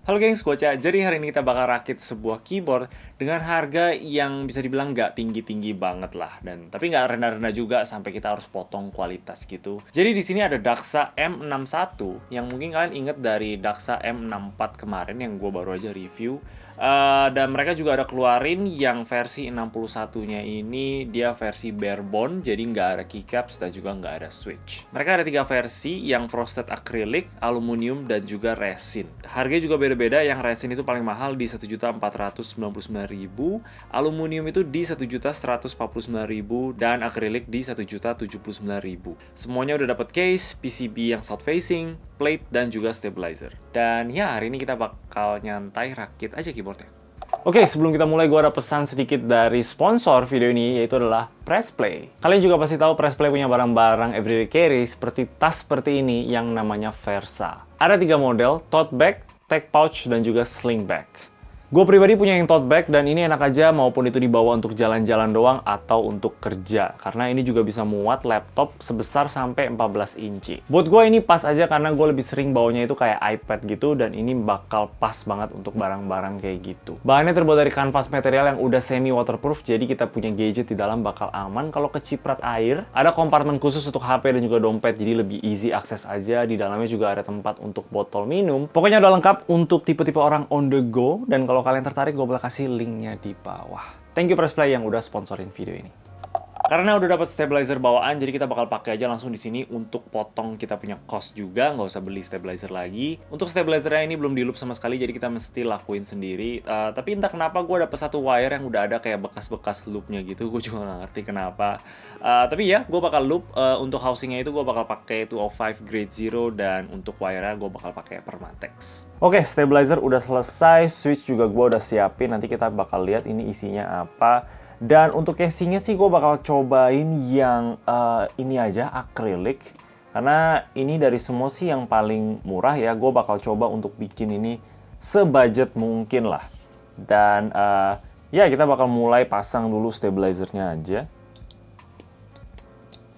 Halo gengs, Boca. Jadi hari ini kita bakal rakit sebuah keyboard dengan harga yang bisa dibilang nggak tinggi-tinggi banget lah. Tapi nggak rendah-rendah juga sampai kita harus potong kualitas gitu. Jadi di sini ada Daxa M61 yang mungkin kalian inget dari Daxa M64 kemarin yang gue baru aja review. Dan mereka juga ada keluarin yang versi 61-nya ini dia versi barebone, jadi nggak ada keycaps dan juga nggak ada switch. Mereka ada 3 versi, yang frosted acrylic, aluminium, dan juga resin. Harganya juga beda-beda, yang resin itu paling mahal di 1.499.000, aluminium itu di 1.149.000, dan akrilik di 1.079.000. Semuanya udah dapat case, PCB yang south facing, plate, dan juga stabilizer. Dan ya, hari ini kita bakal nyantai rakit aja keyboardnya. Oke, sebelum kita mulai, gue ada pesan sedikit dari sponsor video ini, yaitu adalah Pressplay. Kalian juga pasti tahu Pressplay punya barang-barang everyday carry seperti tas seperti ini yang namanya Versa. Ada 3 model, tote bag, tag pouch, dan juga sling bag. Gue pribadi punya yang tote bag dan ini enak aja maupun itu dibawa untuk jalan-jalan doang atau untuk kerja. Karena ini juga bisa muat laptop sebesar sampai 14 inci. Buat gue ini pas aja karena gue lebih sering bawanya itu kayak iPad gitu dan ini bakal pas banget untuk barang-barang kayak gitu. Bahannya terbuat dari kanvas material yang udah semi waterproof, jadi kita punya gadget di dalam bakal aman kalau keciprat air. Ada kompartemen khusus untuk HP dan juga dompet, jadi lebih easy akses aja. Di dalamnya juga ada tempat untuk botol minum. Pokoknya udah lengkap untuk tipe-tipe orang on the go. Dan kalau kalian tertarik, gue bakal kasih linknya di bawah. Thank you Pressplay yang udah sponsorin video ini. Karena udah dapat stabilizer bawaan, jadi kita bakal pakai aja langsung di sini untuk potong kita punya cost juga, nggak usah beli stabilizer lagi. Untuk stabilizernya ini belum di loop sama sekali, jadi kita mesti lakuin sendiri. Tapi entah kenapa gue dapet satu wire yang udah ada kayak bekas-bekas loopnya gitu, gue juga nggak ngerti kenapa. Tapi ya, gue bakal loop. Untuk housingnya itu gue bakal pakai 205 grade 0 dan untuk wire-nya gue bakal pakai Permatex. Oke, stabilizer udah selesai, switch juga gue udah siapin. Nanti kita bakal lihat ini isinya apa. Dan untuk casingnya sih gue bakal cobain yang ini aja, akrilik. Karena ini dari semua sih yang paling murah ya. Gue bakal coba untuk bikin ini sebudget mungkin lah. Dan ya kita bakal mulai pasang dulu stabilizernya aja.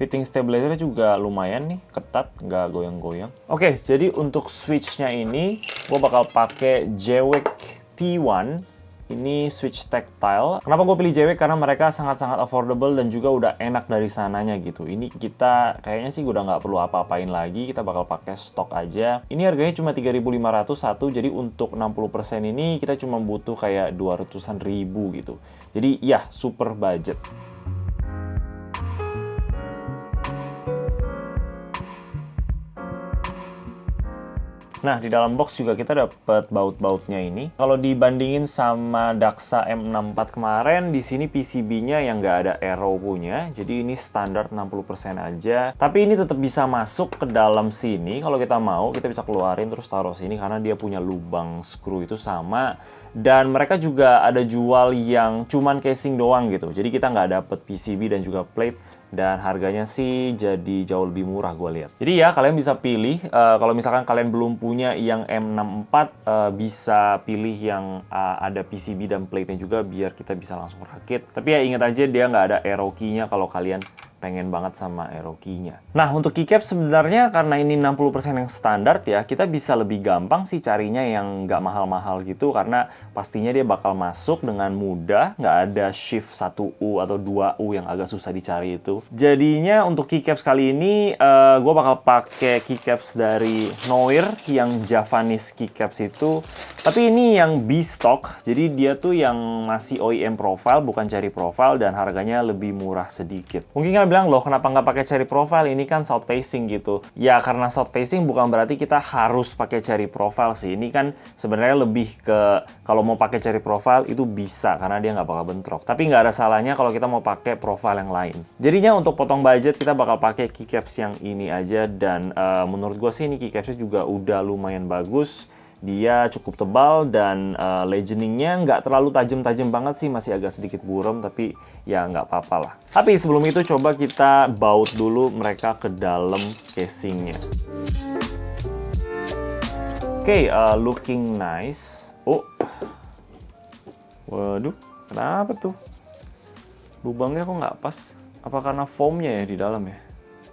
Fitting stabilizer juga lumayan nih, ketat, nggak goyang-goyang. Oke, jadi untuk switchnya ini gue bakal pakai Jewek T1. Ini switch tactile. Kenapa gue pilih Jewek? Karena mereka sangat-sangat affordable dan juga udah enak dari sananya gitu. Ini kita kayaknya sih udah nggak perlu apa-apain lagi. Kita bakal pakai stok aja. Ini harganya cuma 3.500 satu. Jadi untuk 60% ini kita cuma butuh kayak 200-an ribu gitu. Jadi ya super budget. Nah, di dalam box juga kita dapat baut-bautnya ini. Kalau dibandingin sama Daxa M64 kemarin, di sini PCB-nya yang nggak ada arrow punya. Jadi ini standar 60% aja. Tapi ini tetap bisa masuk ke dalam sini. Kalau kita mau, kita bisa keluarin terus taruh sini karena dia punya lubang screw itu sama. Dan mereka juga ada jual yang cuman casing doang gitu. Jadi kita nggak dapet PCB dan juga plate. Dan harganya sih jadi jauh lebih murah gue lihat. Jadi ya kalian bisa pilih, kalau misalkan kalian belum punya yang M64, bisa pilih yang ada PCB dan plate-nya juga biar kita bisa langsung rakit. Tapi ya ingat aja dia nggak ada arrow key-nya kalau kalian pengen banget sama arrow key-nya. Nah, untuk keycap sebenarnya karena ini 60% yang standar ya, kita bisa lebih gampang sih carinya yang nggak mahal-mahal gitu karena pastinya dia bakal masuk dengan mudah, nggak ada shift 1U atau 2U yang agak susah dicari itu. Jadinya untuk keycaps kali ini, gue bakal pakai keycaps dari Noir yang Javanese keycaps itu. Tapi ini yang B-stock, jadi dia tuh yang masih OEM profile, bukan cherry profile, dan harganya lebih murah sedikit. Mungkin kalian bilang, loh kenapa nggak pakai cherry profile, ini kan south facing gitu. Ya karena south facing bukan berarti kita harus pakai cherry profile sih. Ini kan sebenarnya lebih ke, kalau mau pakai cherry profile itu bisa, karena dia nggak bakal bentrok. Tapi nggak ada salahnya kalau kita mau pakai profile yang lain. Jadinya untuk potong budget, kita bakal pakai keycaps yang ini aja, dan menurut gue sih ini keycapsnya juga udah lumayan bagus. Dia cukup tebal dan legendingnya nggak terlalu tajam-tajam banget sih, masih agak sedikit buram, tapi ya nggak apa-apa lah. Tapi sebelum itu coba kita baut dulu mereka ke dalam casingnya. Oke, looking nice. Oh, waduh, kenapa tuh? Lubangnya kok nggak pas? Apa karena foamnya ya di dalam ya?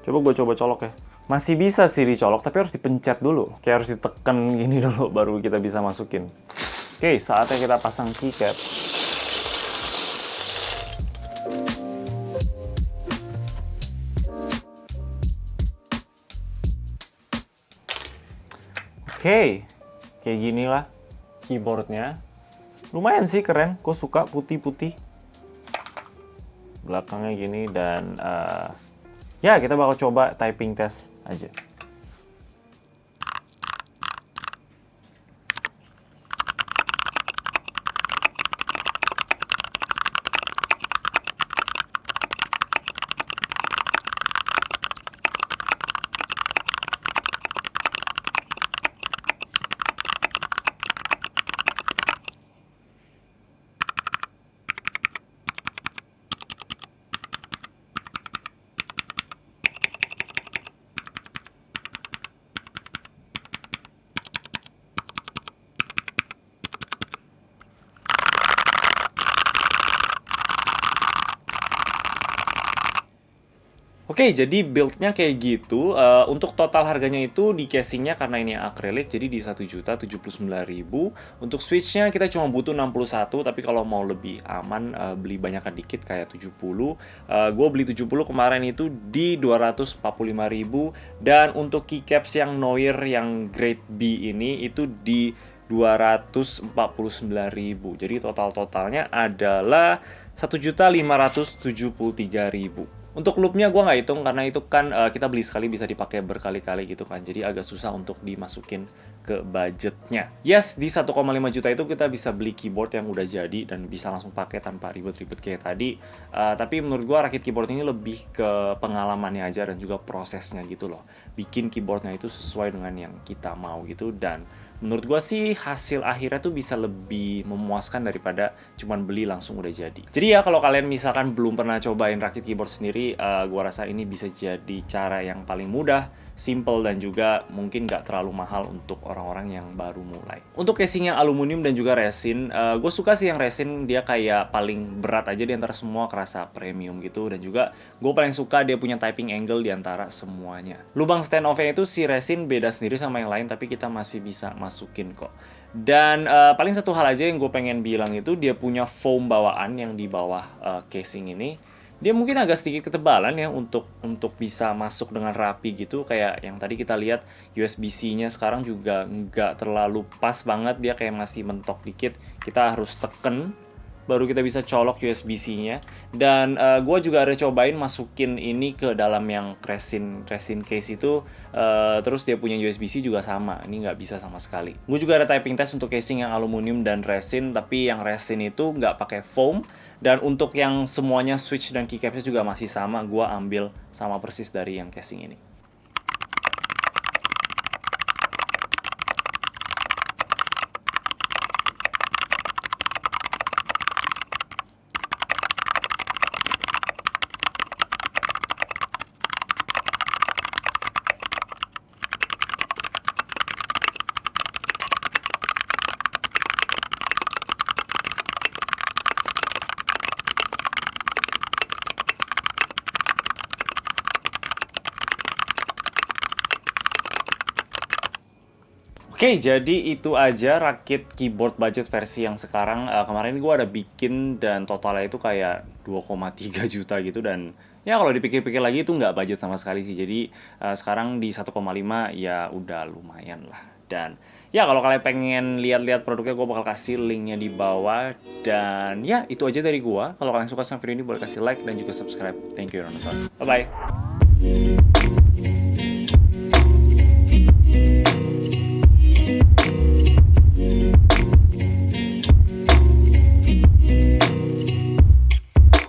Coba gue coba colok ya. Masih bisa sih dicolok, tapi harus dipencet dulu. Kayak harus ditekan gini dulu, baru kita bisa masukin. Oke, saatnya kita pasang keycap. Oke, kayak gini lah keyboardnya. Lumayan sih keren, gue suka putih-putih. Belakangnya gini dan ya kita bakal coba typing test aja. Oke, jadi build-nya kayak gitu. Untuk total harganya itu di casingnya karena ini akrilik, jadi di 1.079.000. Untuk switch-nya kita cuma butuh 61, tapi kalau mau lebih aman, beli banyakan dikit kayak 70. Gue beli 70 kemarin itu di 245.000. Dan untuk keycaps yang Noir yang grade B ini itu di 249.000. Jadi totalnya adalah 1.573.000. Untuk loopnya gue nggak hitung karena itu kan kita beli sekali bisa dipakai berkali-kali gitu kan. Jadi agak susah untuk dimasukin ke budgetnya. Yes, di 1,5 juta itu kita bisa beli keyboard yang udah jadi dan bisa langsung pakai tanpa ribet-ribet kayak tadi. Tapi menurut gue rakit keyboard ini lebih ke pengalamannya aja dan juga prosesnya gitu loh. Bikin keyboardnya itu sesuai dengan yang kita mau gitu, dan menurut gue sih hasil akhirnya tuh bisa lebih memuaskan daripada cuman beli langsung udah jadi. Jadi ya kalau kalian misalkan belum pernah cobain rakit keyboard sendiri, gue rasa ini bisa jadi cara yang paling mudah, simple, dan juga mungkin nggak terlalu mahal untuk orang-orang yang baru mulai. Untuk casing yang aluminium dan juga resin, gue suka sih yang resin, dia kayak paling berat aja di antara semua, kerasa premium gitu. Dan juga gue paling suka dia punya typing angle di antara semuanya. Lubang stand off-nya itu si resin beda sendiri sama yang lain, tapi kita masih bisa masukin kok. Dan paling satu hal aja yang gue pengen bilang itu dia punya foam bawaan yang di bawah casing ini. Dia mungkin agak sedikit ketebalan ya untuk bisa masuk dengan rapi gitu. Kayak yang tadi kita lihat USB-C-nya sekarang juga nggak terlalu pas banget, dia kayak masih mentok dikit. Kita harus teken baru kita bisa colok USB-C-nya. Dan gue juga ada cobain masukin ini ke dalam yang resin case itu, terus dia punya USB-C juga sama, ini nggak bisa sama sekali. Gue juga ada typing test untuk casing yang aluminium dan resin, tapi yang resin itu nggak pakai foam. Dan untuk yang semuanya switch dan keycapsnya juga masih sama, gue ambil sama persis dari yang casing ini. Oke, jadi itu aja rakit keyboard budget versi yang sekarang. Kemarin gue ada bikin dan totalnya itu kayak 2,3 juta gitu, dan ya kalau dipikir-pikir lagi itu nggak budget sama sekali sih. Jadi sekarang di 1,5 ya udah lumayan lah. Dan ya kalau kalian pengen lihat-lihat produknya, gue bakal kasih linknya di bawah. Dan ya itu aja dari gue. Kalau kalian suka sama video ini boleh kasih like dan juga subscribe. Thank you udah nonton. Bye-bye.